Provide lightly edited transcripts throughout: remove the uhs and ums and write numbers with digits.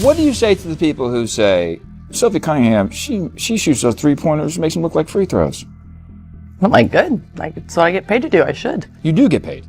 What do you say to the people who say, Sophie Cunningham, she shoots those three-pointers, makes them look like free throws? I'm like, good. That's what I get paid to do. I should. You do get paid.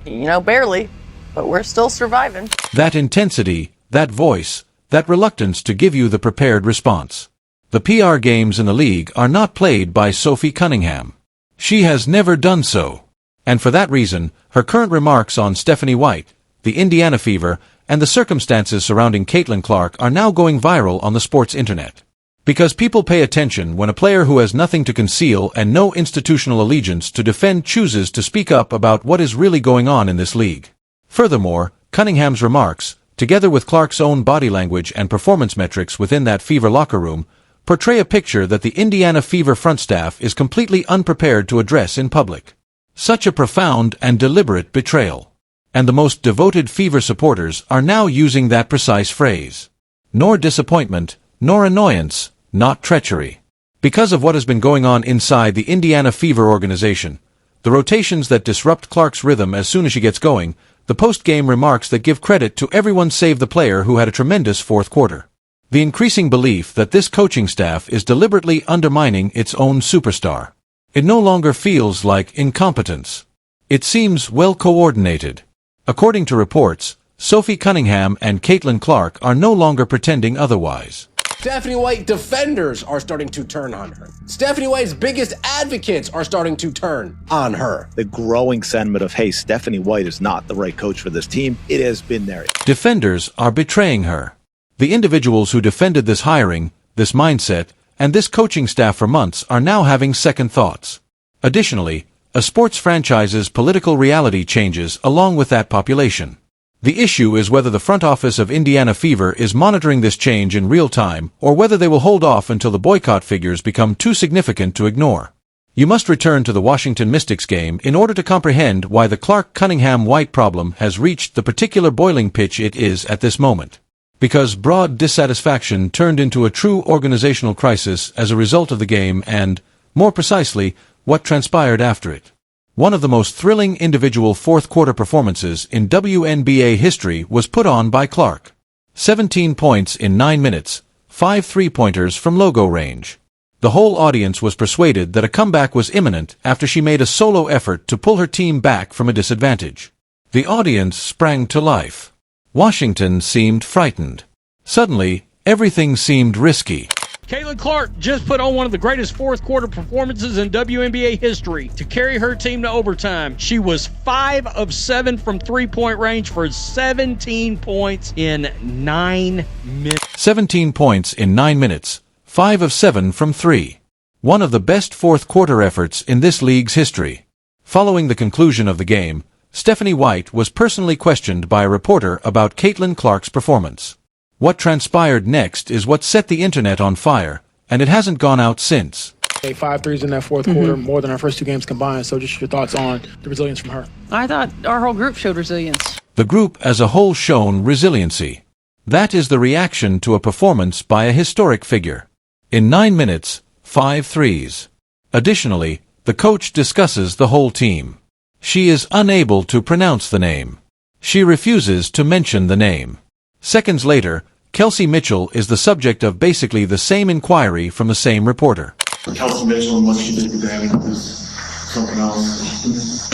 Barely, but we're still surviving. That intensity, that voice, that reluctance to give you the prepared response. The PR games in the league are not played by Sophie Cunningham. She has never done so. And for that reason, her current remarks on Stephanie White, the Indiana Fever, and the circumstances surrounding Caitlin Clark are now going viral on the sports internet. Because people pay attention when a player who has nothing to conceal and no institutional allegiance to defend chooses to speak up about what is really going on in this league. Furthermore, Cunningham's remarks, together with Clark's own body language and performance metrics within that Fever locker room, portray a picture that the Indiana Fever front staff is completely unprepared to address in public. Such a profound and deliberate betrayal. And the most devoted Fever supporters are now using that precise phrase. Nor disappointment, nor annoyance, not treachery. Because of what has been going on inside the Indiana Fever organization, the rotations that disrupt Clark's rhythm as soon as she gets going, the post-game remarks that give credit to everyone save the player who had a tremendous fourth quarter. The increasing belief that this coaching staff is deliberately undermining its own superstar. It no longer feels like incompetence. It seems well coordinated. According to reports, Sophie Cunningham and Caitlin Clark are no longer pretending otherwise. Stephanie White defenders are starting to turn on her. Stephanie White's biggest advocates are starting to turn on her. The growing sentiment of, hey, Stephanie White is not the right coach for this team. It has been there. Defenders are betraying her. The individuals who defended this hiring, this mindset, and this coaching staff for months are now having second thoughts. Additionally, a sports franchise's political reality changes along with that population. The issue is whether the front office of Indiana Fever is monitoring this change in real time or whether they will hold off until the boycott figures become too significant to ignore. You must return to the Washington Mystics game in order to comprehend why the Clark-Cunningham-White problem has reached the particular boiling pitch it is at this moment. Because broad dissatisfaction turned into a true organizational crisis as a result of the game and, more precisely, what transpired after it. One of the most thrilling individual fourth-quarter performances in WNBA history was put on by Clark. 17 points in 9 minutes, 5 three-pointers from logo range. The whole audience was persuaded that a comeback was imminent after she made a solo effort to pull her team back from a disadvantage. The audience sprang to life. Washington seemed frightened. Suddenly, everything seemed risky. Caitlin Clark just put on one of the greatest fourth-quarter performances in WNBA history to carry her team to overtime. She was 5 of 7 from three-point range for 17 points in 9 minutes. 17 points in 9 minutes, 5 of 7 from 3. One of the best fourth-quarter efforts in this league's history. Following the conclusion of the game, Stephanie White was personally questioned by a reporter about Caitlin Clark's performance. What transpired next is what set the internet on fire, and it hasn't gone out since. 5 threes in that fourth quarter, more than our first 2 games combined. So just your thoughts on the resilience from her. I thought our whole group showed resilience. The group as a whole shown resiliency. That is the reaction to a performance by a historic figure. In 9 minutes, 5 threes. Additionally, the coach discusses the whole team. She is unable to pronounce the name. She refuses to mention the name. Seconds later, Kelsey Mitchell is the subject of basically the same inquiry from the same reporter. Kelsey Mitchell and what she did today was something else.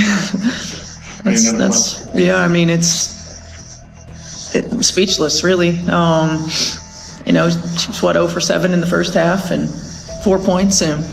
It's speechless, really. She was 0 for 7 in the first half and 4 points and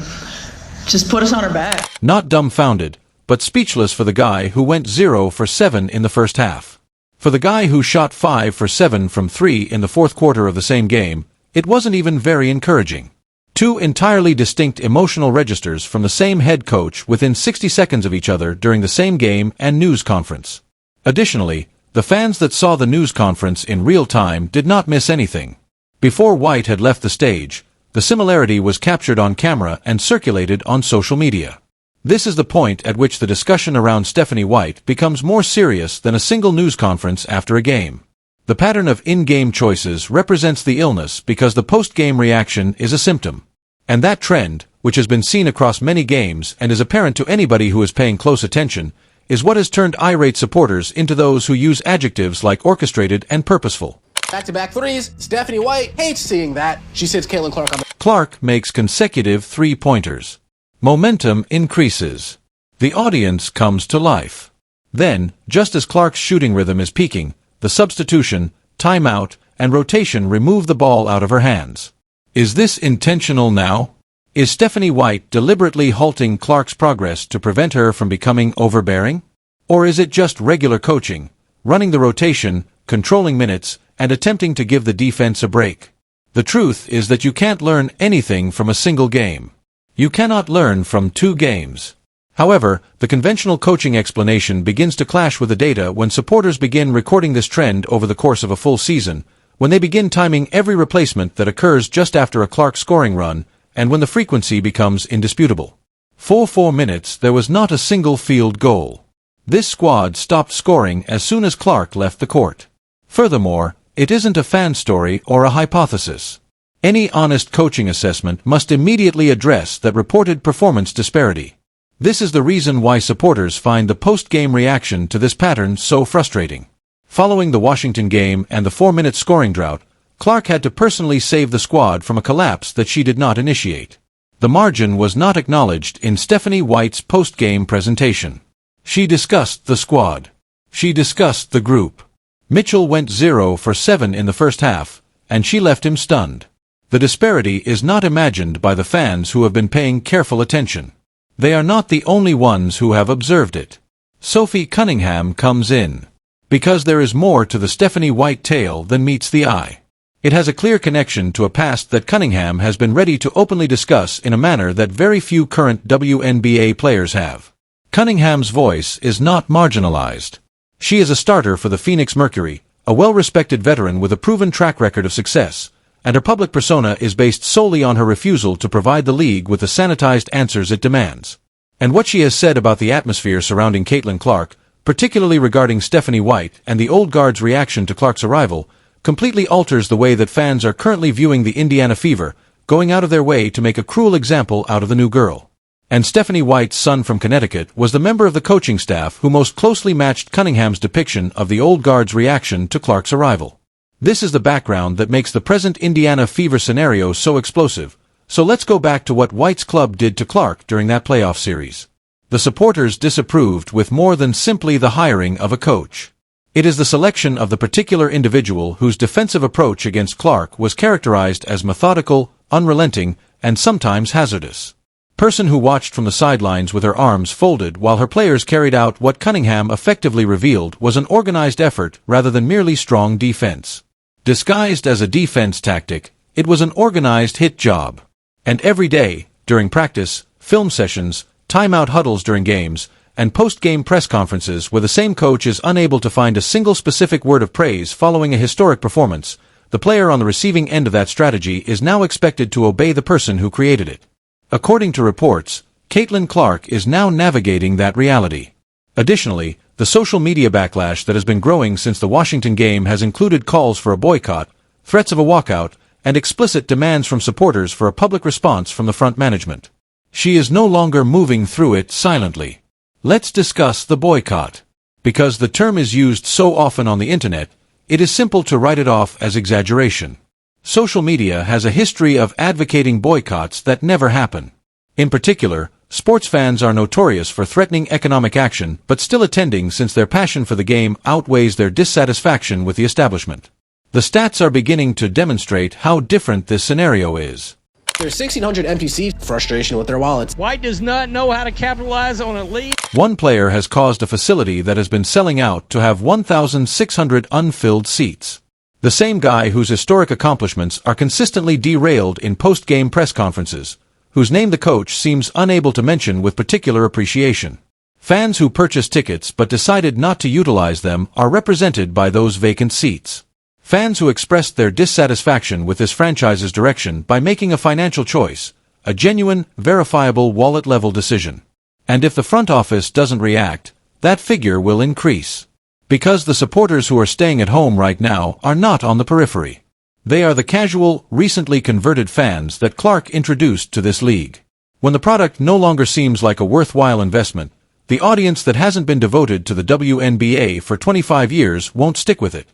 just put us on her back. Not dumbfounded, but speechless for the guy who went 0 for 7 in the first half. For the guy who shot 5 for 7 from 3 in the fourth quarter of the same game, it wasn't even very encouraging. 2 entirely distinct emotional registers from the same head coach within 60 seconds of each other during the same game and news conference. Additionally, the fans that saw the news conference in real time did not miss anything. Before White had left the stage, the similarity was captured on camera and circulated on social media. This is the point at which the discussion around Stephanie White becomes more serious than a single news conference after a game. The pattern of in-game choices represents the illness because the post-game reaction is a symptom. And that trend, which has been seen across many games and is apparent to anybody who is paying close attention, is what has turned irate supporters into those who use adjectives like orchestrated and purposeful. back-to-back threes. Stephanie White hates seeing that. She sits Caitlin Clark on the... Clark makes consecutive three-pointers. Momentum increases. The audience comes to life. Then, just as Clark's shooting rhythm is peaking, the substitution, timeout, and rotation remove the ball out of her hands. Is this intentional now? Is Stephanie White deliberately halting Clark's progress to prevent her from becoming overbearing? Or is it just regular coaching, running the rotation, controlling minutes, and attempting to give the defense a break? The truth is that you can't learn anything from a single game. You cannot learn from 2 games. However, the conventional coaching explanation begins to clash with the data when supporters begin recording this trend over the course of a full season, when they begin timing every replacement that occurs just after a Clark scoring run, and when the frequency becomes indisputable. For 4 minutes, there was not a single field goal. This squad stopped scoring as soon as Clark left the court. Furthermore, it isn't a fan story or a hypothesis. Any honest coaching assessment must immediately address that reported performance disparity. This is the reason why supporters find the post-game reaction to this pattern so frustrating. Following the Washington game and the 4-minute scoring drought, Clark had to personally save the squad from a collapse that she did not initiate. The margin was not acknowledged in Stephanie White's post-game presentation. She discussed the squad. She discussed the group. Mitchell went 0 for 7 in the first half, and she left him stunned. The disparity is not imagined by the fans who have been paying careful attention. They are not the only ones who have observed it. Sophie Cunningham comes in. Because there is more to the Stephanie White tale than meets the eye. It has a clear connection to a past that Cunningham has been ready to openly discuss in a manner that very few current WNBA players have. Cunningham's voice is not marginalized. She is a starter for the Phoenix Mercury, a well-respected veteran with a proven track record of success, and her public persona is based solely on her refusal to provide the league with the sanitized answers it demands. And what she has said about the atmosphere surrounding Caitlin Clark, particularly regarding Stephanie White and the old guard's reaction to Clark's arrival, completely alters the way that fans are currently viewing the Indiana Fever, going out of their way to make a cruel example out of the new girl. And Stephanie White's son from Connecticut was the member of the coaching staff who most closely matched Cunningham's depiction of the old guard's reaction to Clark's arrival. This is the background that makes the present Indiana Fever scenario so explosive, so let's go back to what White's club did to Clark during that playoff series. The supporters disapproved with more than simply the hiring of a coach. It is the selection of the particular individual whose defensive approach against Clark was characterized as methodical, unrelenting, and sometimes hazardous. Person who watched from the sidelines with her arms folded while her players carried out what Cunningham effectively revealed was an organized effort rather than merely strong defense. Disguised as a defense tactic, it was an organized hit job. And every day, during practice, film sessions, timeout huddles during games, and post-game press conferences where the same coach is unable to find a single specific word of praise following a historic performance, the player on the receiving end of that strategy is now expected to obey the person who created it. According to reports, Caitlin Clark is now navigating that reality. Additionally, the social media backlash that has been growing since the Washington game has included calls for a boycott, threats of a walkout, and explicit demands from supporters for a public response from the front management. She is no longer moving through it silently. Let's discuss the boycott. Because the term is used so often on the internet, it is simple to write it off as exaggeration. Social media has a history of advocating boycotts that never happen. In particular, sports fans are notorious for threatening economic action but still attending since their passion for the game outweighs their dissatisfaction with the establishment. The stats are beginning to demonstrate how different this scenario is. There's 1,600 MPC frustration with their wallets. White does not know how to capitalize on a lead. One player has caused a facility that has been selling out to have 1,600 unfilled seats. The same guy whose historic accomplishments are consistently derailed in post-game press conferences, whose name the coach seems unable to mention with particular appreciation. Fans who purchased tickets but decided not to utilize them are represented by those vacant seats. Fans who expressed their dissatisfaction with this franchise's direction by making a financial choice, a genuine, verifiable wallet-level decision. And if the front office doesn't react, that figure will increase. Because the supporters who are staying at home right now are not on the periphery. They are the casual, recently converted fans that Clark introduced to this league. When the product no longer seems like a worthwhile investment, the audience that hasn't been devoted to the WNBA for 25 years won't stick with it.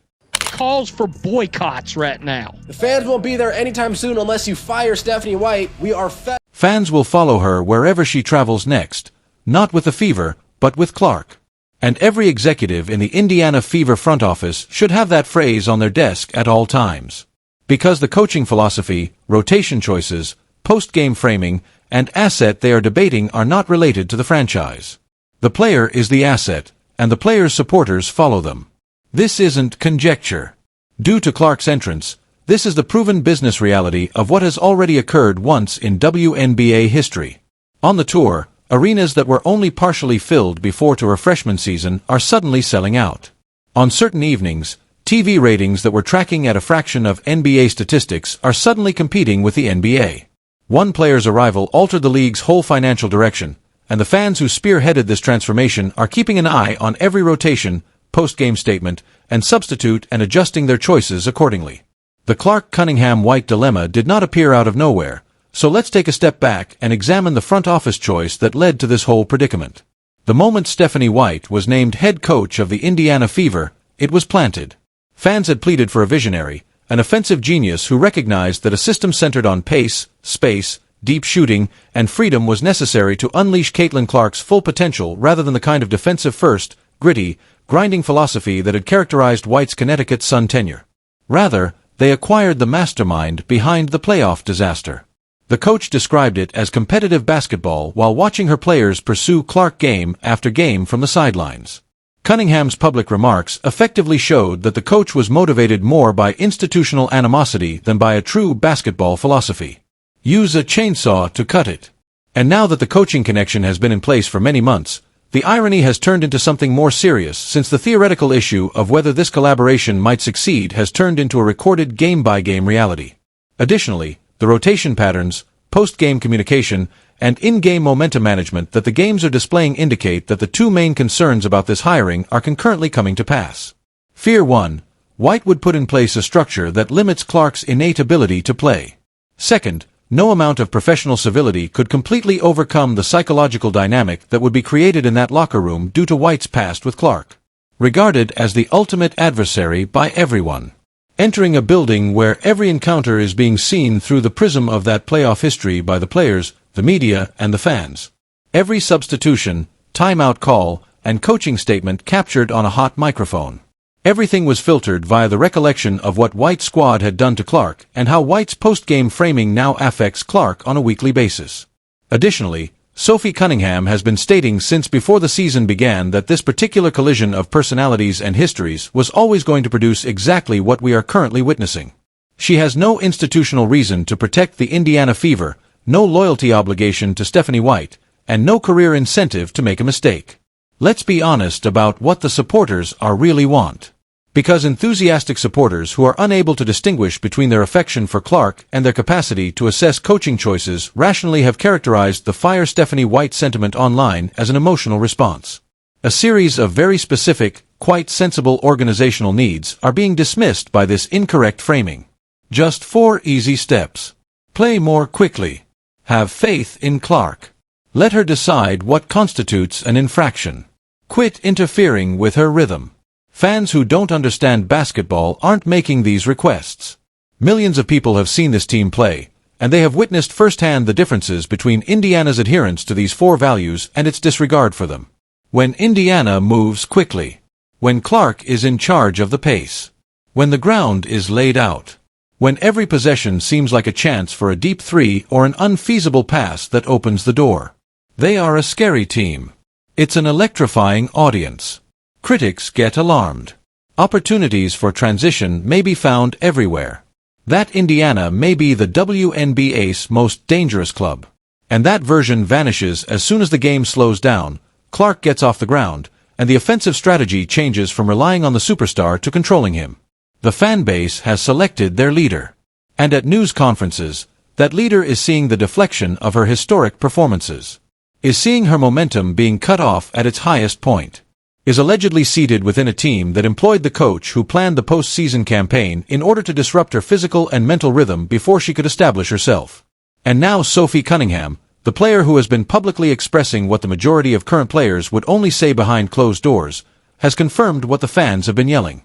calls for boycotts right now. The fans won't be there anytime soon unless you fire Stephanie White. We are fed. Fans will follow her wherever she travels next, not with the Fever, but with Clark. And every executive in the Indiana Fever front office should have that phrase on their desk at all times. Because the coaching philosophy, rotation choices, post-game framing, and asset they are debating are not related to the franchise. The player is the asset, and the player's supporters follow them. This isn't conjecture. Due to Clark's entrance, this is the proven business reality of what has already occurred once in WNBA history. On the tour, arenas that were only partially filled before to refreshment season are suddenly selling out. On certain evenings, TV ratings that were tracking at a fraction of NBA statistics are suddenly competing with the NBA. One player's arrival altered the league's whole financial direction, and the fans who spearheaded this transformation are keeping an eye on every rotation, post-game statement, and substitute and adjusting their choices accordingly. The Clark-Cunningham-White dilemma did not appear out of nowhere, so let's take a step back and examine the front office choice that led to this whole predicament. The moment Stephanie White was named head coach of the Indiana Fever, it was planted. Fans had pleaded for a visionary, an offensive genius who recognized that a system centered on pace, space, deep shooting, and freedom was necessary to unleash Caitlin Clark's full potential rather than the kind of defensive-first, gritty, grinding philosophy that had characterized White's Connecticut Sun tenure. Rather, they acquired the mastermind behind the playoff disaster. The coach described it as competitive basketball while watching her players pursue Clark game after game from the sidelines. Cunningham's public remarks effectively showed that the coach was motivated more by institutional animosity than by a true basketball philosophy. Use a chainsaw to cut it. And now that the coaching connection has been in place for many months, the irony has turned into something more serious since the theoretical issue of whether this collaboration might succeed has turned into a recorded game-by-game reality. Additionally, the rotation patterns, post-game communication, and in-game momentum management that the games are displaying indicate that the two main concerns about this hiring are concurrently coming to pass. Fear 1. White would put in place a structure that limits Clark's innate ability to play. Second, no amount of professional civility could completely overcome the psychological dynamic that would be created in that locker room due to White's past with Clark. Regarded as the ultimate adversary by everyone. Entering a building where every encounter is being seen through the prism of that playoff history by the players, the media, and the fans. Every substitution, timeout call, and coaching statement captured on a hot microphone. Everything was filtered via the recollection of what White's squad had done to Clark and how White's post-game framing now affects Clark on a weekly basis. Additionally, Sophie Cunningham has been stating since before the season began that this particular collision of personalities and histories was always going to produce exactly what we are currently witnessing. She has no institutional reason to protect the Indiana Fever, no loyalty obligation to Stephanie White, and no career incentive to make a mistake. Let's be honest about what the supporters really want. Because enthusiastic supporters who are unable to distinguish between their affection for Clark and their capacity to assess coaching choices rationally have characterized the Fire Stephanie White sentiment online as an emotional response. A series of very specific, quite sensible organizational needs are being dismissed by this incorrect framing. Just 4 easy steps. Play more quickly. Have faith in Clark. Let her decide what constitutes an infraction. Quit interfering with her rhythm. Fans who don't understand basketball aren't making these requests. Millions of people have seen this team play, and they have witnessed firsthand the differences between Indiana's adherence to these 4 values and its disregard for them. When Indiana moves quickly. When Clark is in charge of the pace. When the ground is laid out. When every possession seems like a chance for a deep 3 or an unfeasible pass that opens the door. They are a scary team. It's an electrifying audience. Critics get alarmed. Opportunities for transition may be found everywhere. That Indiana may be the WNBA's most dangerous club. And that version vanishes as soon as the game slows down, Clark gets off the ground, and the offensive strategy changes from relying on the superstar to controlling him. The fan base has selected their leader. And at news conferences, that leader is seeing the deflection of her historic performances. Is seeing her momentum being cut off at its highest point. Is allegedly seated within a team that employed the coach who planned the postseason campaign in order to disrupt her physical and mental rhythm before she could establish herself. And now Sophie Cunningham, the player who has been publicly expressing what the majority of current players would only say behind closed doors, has confirmed what the fans have been yelling.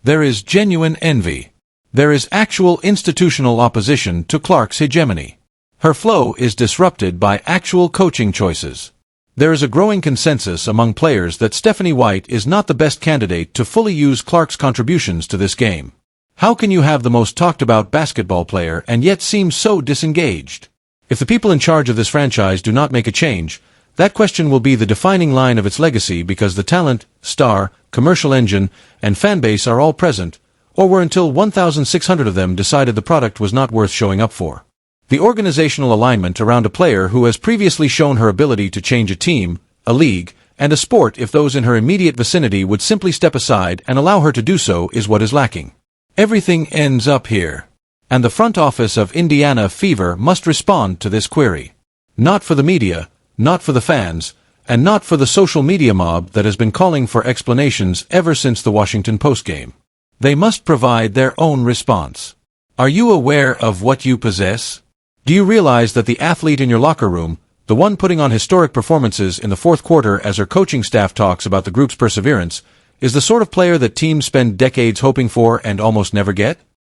There is genuine envy. There is actual institutional opposition to Clark's hegemony. Her flow is disrupted by actual coaching choices. There is a growing consensus among players that Stephanie White is not the best candidate to fully use Clark's contributions to this game. How can you have the most talked about basketball player and yet seem so disengaged? If the people in charge of this franchise do not make a change, that question will be the defining line of its legacy, because the talent, star, commercial engine, and fan base are all present, or were until 1,600 of them decided the product was not worth showing up for. The organizational alignment around a player who has previously shown her ability to change a team, a league, and a sport if those in her immediate vicinity would simply step aside and allow her to do so is what is lacking. Everything ends up here. And the front office of Indiana Fever must respond to this query. Not for the media, not for the fans, and not for the social media mob that has been calling for explanations ever since the Washington Post game. They must provide their own response. Are you aware of what you possess? Do you realize that the athlete in your locker room, the one putting on historic performances in the fourth quarter as her coaching staff talks about the group's perseverance, is the sort of player that teams spend decades hoping for and almost never get?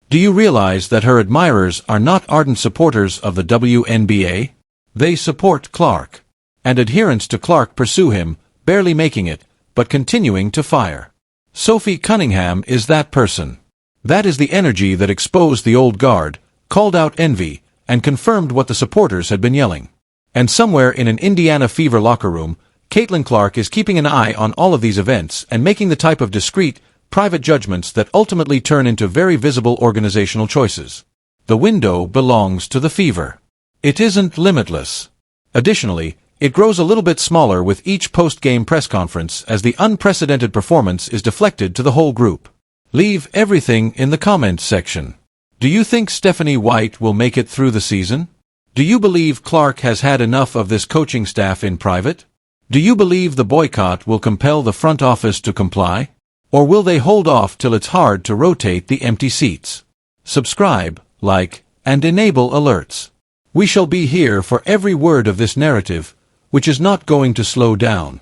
Do you realize that her admirers are not ardent supporters of the WNBA? They support Clark. And adherents to Clark pursue him, barely making it, but continuing to fire. Sophie Cunningham is that person. That is the energy that exposed the old guard, called out envy, and confirmed what the supporters had been yelling. And somewhere in an Indiana Fever locker room, Caitlin Clark is keeping an eye on all of these events and making the type of discreet, private judgments that ultimately turn into very visible organizational choices. The window belongs to the Fever. It isn't limitless. Additionally, it grows a little bit smaller with each post-game press conference as the unprecedented performance is deflected to the whole group. Leave everything in the comments section. Do you think Stephanie White will make it through the season? Do you believe Clark has had enough of this coaching staff in private? Do you believe the boycott will compel the front office to comply? Or will they hold off till it's hard to rotate the empty seats? Subscribe, like, and enable alerts. We shall be here for every word of this narrative, which is not going to slow down.